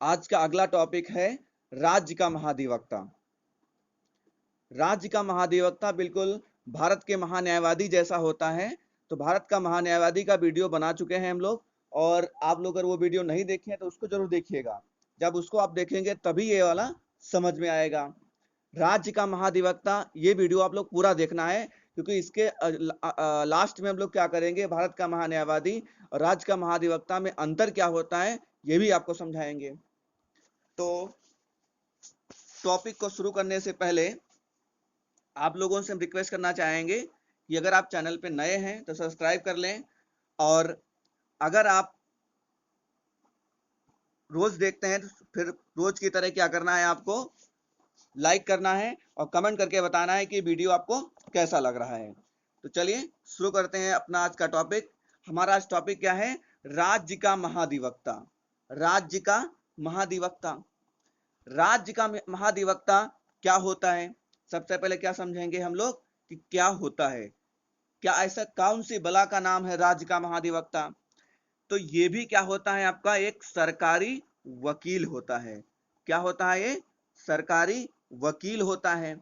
आज का अगला टॉपिक है राज्य का महाधिवक्ता। राज्य का महाधिवक्ता बिल्कुल भारत के महान्यायवादी जैसा होता है। तो भारत का महान्यायवादी का वीडियो बना चुके हैं हम लोग, और आप लोग अगर वो वीडियो नहीं देखे हैं तो उसको जरूर देखिएगा। जब उसको आप देखेंगे तभी ये वाला समझ में आएगा। राज्य का महाधिवक्ता, ये वीडियो आप लोग पूरा देखना है, क्योंकि इसके लास्ट में हम लोग क्या करेंगे, भारत का महान्यायवादी और राज्य का महाधिवक्ता में अंतर क्या होता है ये भी आपको समझाएंगे। तो टॉपिक को शुरू करने से पहले आप लोगों से हम रिक्वेस्ट करना चाहेंगे कि अगर आप चैनल पे नए हैं तो सब्सक्राइब कर लें, और अगर आप रोज देखते हैं तो फिर रोज की तरह क्या करना है, आपको लाइक करना है और कमेंट करके बताना है कि वीडियो आपको कैसा लग रहा है। तो चलिए शुरू करते हैं अपना आज का टॉपिक। हमारा आज टॉपिक क्या है, राज्य का महाधिवक्ता। राज्य का महाधिवक्ता, राज्य का महाधिवक्ता क्या होता है। सबसे पहले क्या समझेंगे हम लोग कि क्या होता है, क्या ऐसा कौन सी बला का नाम है राज्य का महाधिवक्ता। तो ये भी क्या होता है, आपका एक सरकारी वकील होता है। क्या होता है, ये सरकारी वकील होता है।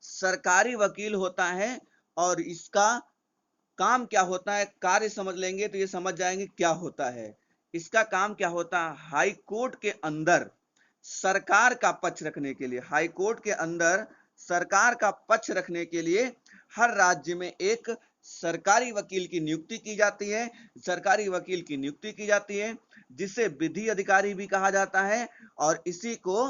सरकारी वकील होता है, और इसका काम क्या होता है, कार्य समझ लेंगे तो ये समझ जाएंगे क्या होता है। इसका काम क्या होता है, हाई कोर्ट के अंदर सरकार का पक्ष रखने के लिए, हाई कोर्ट के अंदर सरकार का पक्ष रखने के लिए हर राज्य में एक सरकारी वकील की नियुक्ति की जाती है। सरकारी वकील की नियुक्ति की जाती है जिसे विधि अधिकारी भी कहा जाता है, और इसी को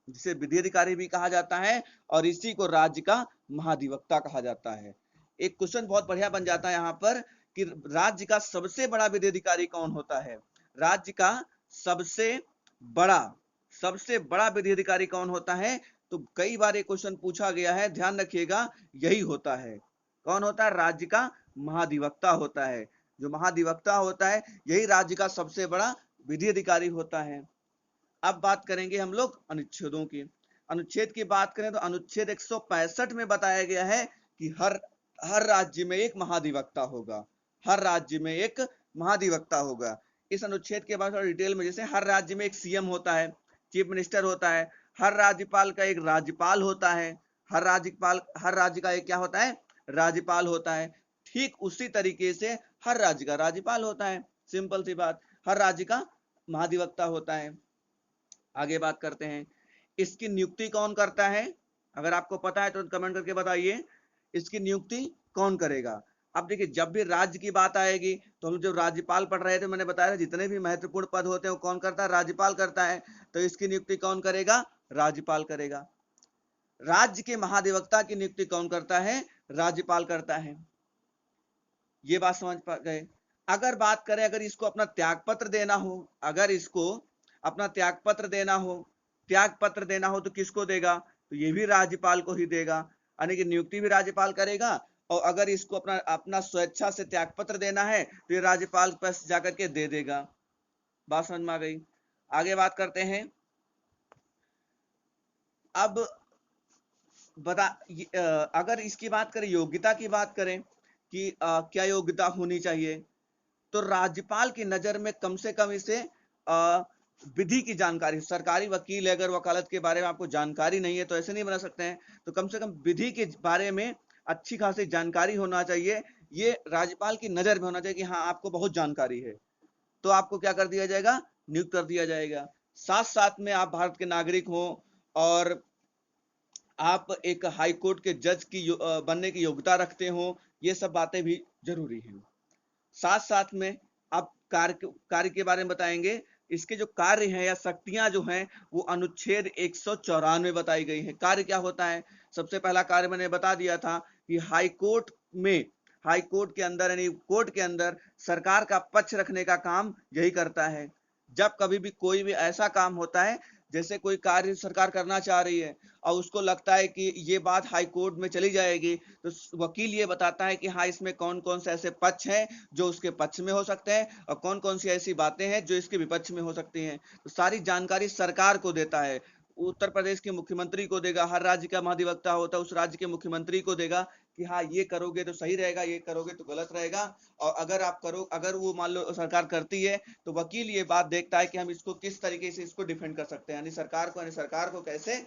जिसे विधि अधिकारी भी कहा जाता है, और इसी को राज्य का महाधिवक्ता कहा जाता है। एक क्वेश्चन बहुत बढ़िया बन जाता है यहाँ पर कि राज्य का सबसे बड़ा विधि अधिकारी कौन होता है। राज्य का सबसे बड़ा विधि अधिकारी कौन होता है। तो कई बार ये क्वेश्चन पूछा गया है, ध्यान रखिएगा, यही होता है। कौन होता है, राज्य का महाधिवक्ता होता है। जो महाधिवक्ता होता है यही राज्य का सबसे बड़ा विधि अधिकारी होता है। अब बात करेंगे हम लोग अनुच्छेदों की। अनुच्छेद की बात करें तो अनुच्छेद 165 में बताया गया है कि हर राज्य में एक महाधिवक्ता होगा। हर राज्य में एक महाधिवक्ता होगा। इस अनुच्छेद के बाद डिटेल में, जैसे हर राज्य में एक सीएम होता है, चीफ मिनिस्टर होता है। हर राज्यपाल का एक राज्यपाल होता है। हर राज्य का एक क्या होता है, राज्यपाल होता है। ठीक उसी तरीके से हर राज्य का राज्यपाल होता है। सिंपल सी बात, हर राज्य का महाधिवक्ता होता है। आगे बात करते हैं, इसकी नियुक्ति कौन करता है। अगर आपको पता है तो कमेंट करके बताइए, इसकी नियुक्ति कौन करेगा। अब देखिए, जब भी राज्य की बात आएगी तो हम जब राज्यपाल पढ़ रहे थे, मैंने बताया जितने भी महत्वपूर्ण पद होते हैं वो कौन करता है, राज्यपाल करता है। तो इसकी नियुक्ति कौन करेगा, राज्यपाल करेगा। राज्य के महाधिवक्ता की नियुक्ति कौन करता है, राज्यपाल करता है। ये बात समझ पा गए। अगर बात करें, अगर इसको अपना त्यागपत्र देना हो, अगर इसको अपना त्यागपत्र देना हो, त्यागपत्र देना हो तो किसको देगा, तो ये भी राज्यपाल को ही देगा। यानी कि नियुक्ति भी राज्यपाल करेगा, और अगर इसको अपना अपना स्वेच्छा से त्यागपत्र देना है तो ये राज्यपाल के पास जाकर के दे देगा। बात समझ में आ गई। आगे बात करते हैं। अब बता अगर इसकी बात करें, योग्यता की बात करें कि क्या योग्यता होनी चाहिए, तो राज्यपाल की नजर में कम से कम इसे विधि की जानकारी, सरकारी वकील है, अगर वकालत के बारे में आपको जानकारी नहीं है तो ऐसे नहीं बना सकते हैं। तो कम से कम विधि के बारे में अच्छी खासी जानकारी होना चाहिए। ये राज्यपाल की नजर में होना चाहिए कि हाँ, आपको बहुत जानकारी है, तो आपको क्या कर दिया जाएगा, नियुक्त कर दिया जाएगा। साथ साथ में आप भारत के नागरिक हो, और आप एक हाई कोर्ट के जज की बनने की योग्यता रखते हो, ये सब बातें भी जरूरी हैं। साथ साथ में आप कार्य के बारे में बताएंगे। इसके जो कार्य हैं या शक्तियां जो हैं वो अनुच्छेद 194 बताई गई है। कार्य क्या होता है, सबसे पहला कार्य मैंने बता दिया था कि हाई कोर्ट के अंदर, यानी कोर्ट के अंदर सरकार का पक्ष रखने का काम यही करता है। जब कभी भी कोई भी ऐसा काम होता है, जैसे कोई कार्य सरकार करना चाह रही है और उसको लगता है कि ये बात हाई कोर्ट में चली जाएगी, तो वकील ये बताता है कि हाँ, इसमें कौन कौन से ऐसे पक्ष हैं जो उसके पक्ष में हो सकते हैं, और कौन कौन सी ऐसी बातें हैं जो इसके विपक्ष में हो सकती हैं। तो सारी जानकारी सरकार को देता है। उत्तर प्रदेश के मुख्यमंत्री को देगा, हर राज्य का महाधिवक्ता होता है उस राज्य के मुख्यमंत्री को देगा। कि हाँ ये करोगे तो सही रहेगा, ये करोगे तो गलत रहेगा, और अगर वो मान लो सरकार करती है तो वकील ये बात देखता है कि हम इसको किस तरीके से इसको डिफेंड कर सकते हैं, यानी सरकार को कैसे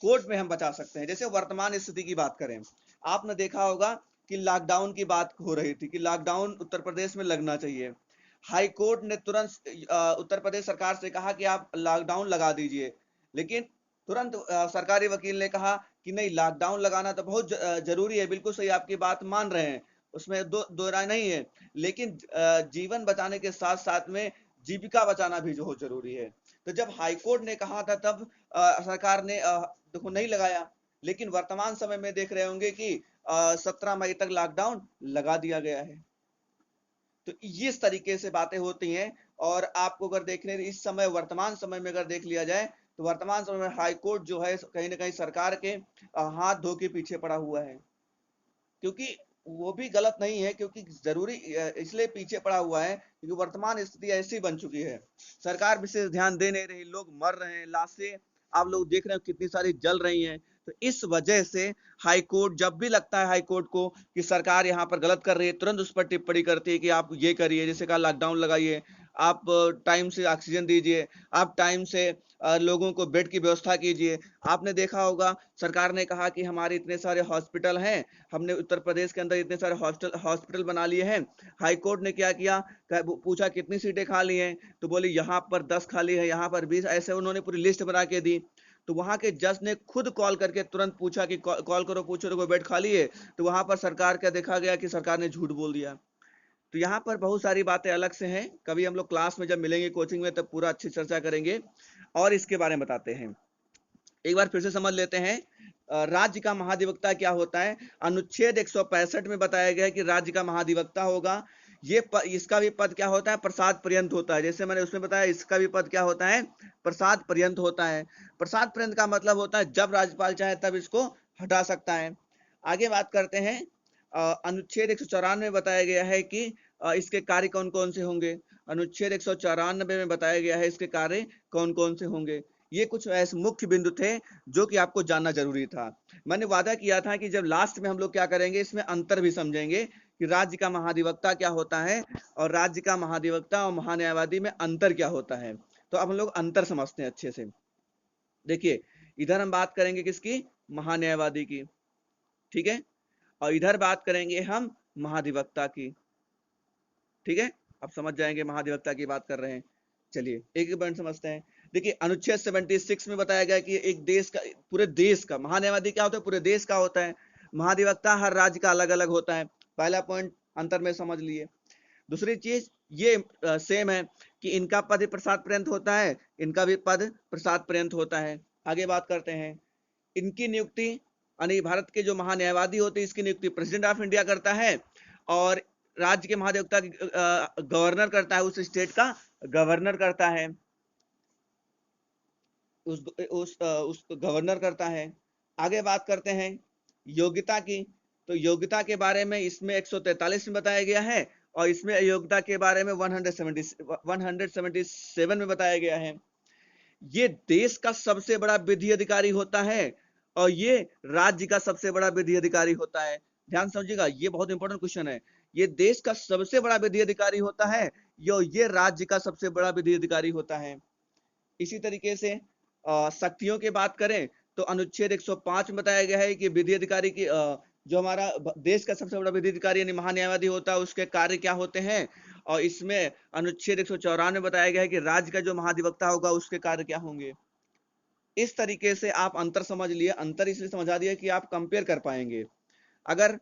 कोर्ट में हम बचा सकते हैं। जैसे वर्तमान स्थिति की बात करें, आपने देखा होगा कि लॉकडाउन की बात हो रही थी कि लॉकडाउन उत्तर प्रदेश में लगना चाहिए। हाई कोर्ट ने तुरंत उत्तर प्रदेश सरकार से कहा कि आप लॉकडाउन लगा दीजिए, लेकिन तुरंत सरकारी वकील ने कहा कि नहीं, लॉकडाउन लगाना तो बहुत जरूरी है, बिल्कुल सही, आपकी बात मान रहे हैं, उसमें दो राय नहीं है, लेकिन जीवन बचाने के साथ साथ में जीविका बचाना भी जो जरूरी है। तो जब हाई कोर्ट ने कहा था तब सरकार ने देखो नहीं लगाया, लेकिन वर्तमान समय में देख रहे होंगे कि 17 मई तक लॉकडाउन लगा दिया गया है। तो इस तरीके से बातें होती हैं। और आपको अगर देखने इस समय वर्तमान समय में अगर देख लिया जाए तो वर्तमान समय में हाई कोर्ट जो है कहीं ना कहीं सरकार के हाथ धो के पीछे पड़ा हुआ है, क्योंकि वो भी गलत नहीं है, क्योंकि जरूरी इसलिए पीछे पड़ा हुआ है क्योंकि वर्तमान स्थिति ऐसी बन चुकी है, सरकार विशेष ध्यान दे नहीं रही, लोग मर रहे हैं, लाशें आप लोग देख रहे हो कितनी सारी जल रही हैं। तो इस वजह से हाई कोर्ट, जब भी लगता है हाई कोर्ट को कि सरकार यहाँ पर गलत कर रही है, तुरंत उस पर टिप्पणी करती है कि आप ये करिए, जैसे कहा लॉकडाउन लगाइए, आप टाइम से ऑक्सीजन दीजिए, आप टाइम से लोगों को बेड की व्यवस्था कीजिए। आपने देखा होगा सरकार ने कहा कि हमारे इतने सारे हॉस्पिटल हैं, हमने उत्तर प्रदेश के अंदर इतने सारे हॉस्पिटल बना लिए हैं। हाई कोर्ट ने क्या किया, पूछा कितनी सीटें खाली हैं, तो बोली यहाँ पर 10 खाली है, यहाँ पर 20, ऐसे उन्होंने पूरी लिस्ट बना के दी। तो वहां के जज ने खुद कॉल करके तुरंत पूछा कि कॉल करो, पूछो तो कोई बेड खाली है, तो वहां पर सरकार का देखा गया कि सरकार ने झूठ बोल दिया। तो यहाँ पर बहुत सारी बातें अलग से हैं, कभी हम लोग क्लास में जब मिलेंगे कोचिंग में तब पूरा अच्छी चर्चा करेंगे और इसके बारे में बताते हैं। एक बार फिर से समझ लेते हैं राज्य का महाधिवक्ता क्या होता है। अनुच्छेद 165 में बताया गया है कि राज्य का महाधिवक्ता होगा। इसका भी पद क्या होता है, प्रसाद पर्यंत होता है। जैसे मैंने उसमें बताया, इसका भी पद क्या होता है, प्रसाद पर्यंत होता है। प्रसाद पर्यंत का मतलब होता है जब राज्यपाल चाहे तब इसको हटा सकता है। आगे बात करते हैं, अनुच्छेद 194 में बताया गया है कि इसके कार्य कौन कौन से होंगे। अनुच्छेद 194 में बताया गया है इसके कार्य कौन कौन से होंगे। ये कुछ ऐसे मुख्य बिंदु थे जो कि आपको जानना जरूरी था। मैंने वादा किया था कि जब लास्ट में हम लोग क्या करेंगे, इसमें अंतर भी समझेंगे कि राज्य का महाधिवक्ता क्या होता है और राज्य का महाधिवक्ता और महान्यायवादी में अंतर क्या होता है। तो अब हम लोग अंतर समझते हैं अच्छे से। देखिए, इधर हम बात करेंगे किसकी, महान्यायवादी की, ठीक है, और इधर बात करेंगे हम महाधिवक्ता की, ठीक है। अब समझ जाएंगे महाधिवक्ता की बात कर रहे हैं। चलिए एक एक पॉइंट समझते हैं। देखिए, अनुच्छेद 76 में बताया गया कि एक देश का, पूरे देश का महान्यायवादी क्या होता है, पूरे देश का होता है। महाधिवक्ता हर राज्य का अलग अलग होता है। पहला पॉइंट अंतर में समझ लिए। दूसरी चीज ये सेम है कि इनका पद प्रसाद पर्यंत होता है, इनका भी पद प्रसाद पर्यंत होता है। आगे बात करते हैं, इनकी नियुक्ति यानी भारत के जो महान्यायवादी होते हैं इसकी नियुक्ति प्रेसिडेंट ऑफ इंडिया करता है, और राज्य के महाधिवक्ता गवर्नर करता है, उस स्टेट का गवर्नर करता है, उस गवर्नर करता है। आगे बात करते हैं योग्यता की। तो योग्यता के बारे में इसमें 143 में बताया गया है और इसमें योग्यता के बारे में 177 में बताया गया है। ये देश का सबसे बड़ा विधि अधिकारी होता है और ये राज्य का सबसे बड़ा विधि अधिकारी होता है। ध्यान समझिएगा, ये बहुत इंपॉर्टेंट क्वेश्चन है। ये देश का सबसे बड़ा विधि अधिकारी होता है, ये राज्य का सबसे बड़ा विधि अधिकारी होता है। इसी तरीके से शक्तियों की बात करें तो अनुच्छेद 105 में बताया गया है कि विधि अधिकारी की जो हमारा देश का सबसे बड़ा विधि अधिकारी यानी महान्यायवादी होता है उसके कार्य क्या होते हैं, और इसमें अनुच्छेद 194 में बताया गया है कि राज्य का जो महाधिवक्ता होगा उसके कार्य क्या होंगे। इस तरीके से आप अंतर समझ लिए। अंतर इसलिए समझा दिया कि आप कंपेयर कर पाएंगे। अगर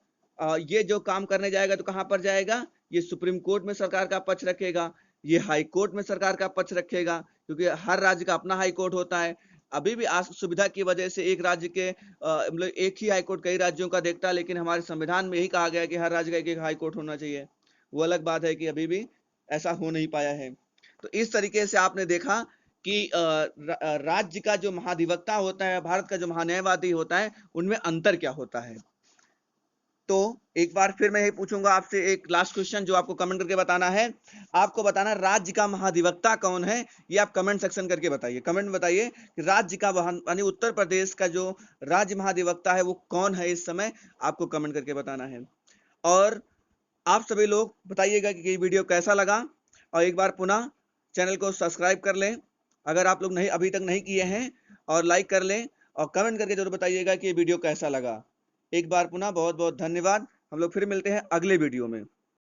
ये जो काम करने जाएगा तो कहां पर जाएगा, ये सुप्रीम कोर्ट में सरकार का पक्ष रखेगा, ये हाई कोर्ट में सरकार का पक्ष रखेगा, क्योंकि हर राज्य का अपना हाई कोर्ट होता है। अभी भी सुविधा की वजह से एक राज्य के मतलब एक ही हाई कोर्ट कई राज्यों का देखता है, लेकिन हमारे संविधान में यही कहा गया है कि हर राज्य का एक एक हाई कोर्ट होना चाहिए। वो अलग बात है कि अभी भी ऐसा हो नहीं पाया है। तो इस तरीके से आपने देखा कि राज्य का जो महाधिवक्ता होता है, भारत का जो महान्यायवादी होता है, उनमें अंतर क्या होता है। तो एक बार फिर मैं यही पूछूंगा आपसे एक लास्ट क्वेश्चन, जो आपको कमेंट करके बताना है। आपको बताना राज्य का महाधिवक्ता कौन है, ये आप कमेंट सेक्शन करके बताइए। कमेंट में बताइए कि राज्य का यानी उत्तर प्रदेश का जो राज्य महाधिवक्ता है वो कौन है इस समय, आपको कमेंट करके बताना है। और आप सभी लोग बताइएगा कि ये वीडियो कैसा लगा, और एक बार पुनः चैनल को सब्सक्राइब कर लें अगर आप लोग नहीं अभी तक नहीं किए हैं, और लाइक कर लें, और कमेंट करके जरूर बताइएगा कि ये वीडियो कैसा लगा। एक बार पुनः बहुत बहुत धन्यवाद। हम लोग फिर मिलते हैं अगले वीडियो में।